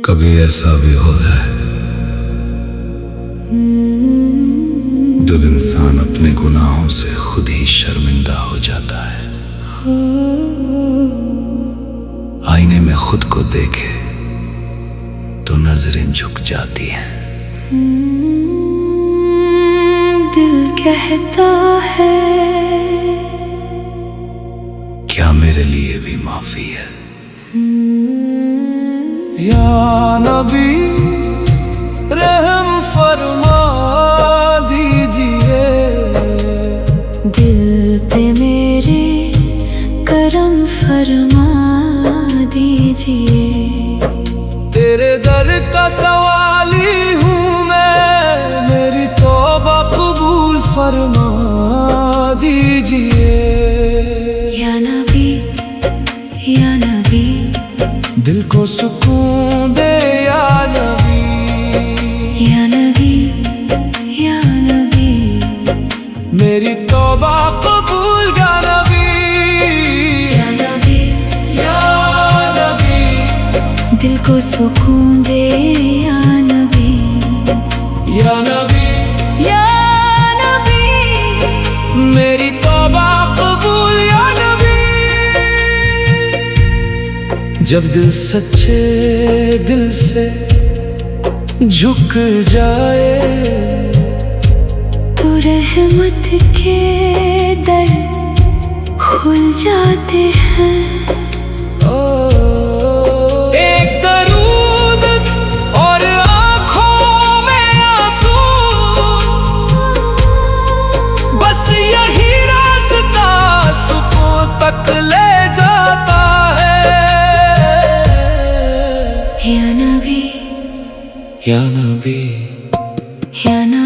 कभी ऐसा भी हो जाए जब इंसान अपने गुनाहों से खुद ही शर्मिंदा हो जाता है। आईने में खुद को देखे तो नजरें झुक जाती हैं। दिल कहता है क्या मेरे लिए भी माफी है। या नबी रहम फरमा दीजिए, दिल पे मेरे करम फरमा दीजिए। तेरे दर का सवाली हूँ मैं, मेरी तौबा कबूल फरमा दीजिए। या नबी या नबी, दिल को सुकून दे या नबी। या नबी या नबी, मेरी तौबा कबूल या नबी। या नबी या नबी, दिल को सुकून दे या नबी। या नबी, या नबी, मेरी तौबा कबूल या नबी। जब दिल सच्चे दिल से झुक जाए तो रहमत के दर खुल जाते हैं। एक दरूद और आँखों में आंसू, बस यही रास्ता सुकून तक ले जाता है। या नबी या नबी, या नबी।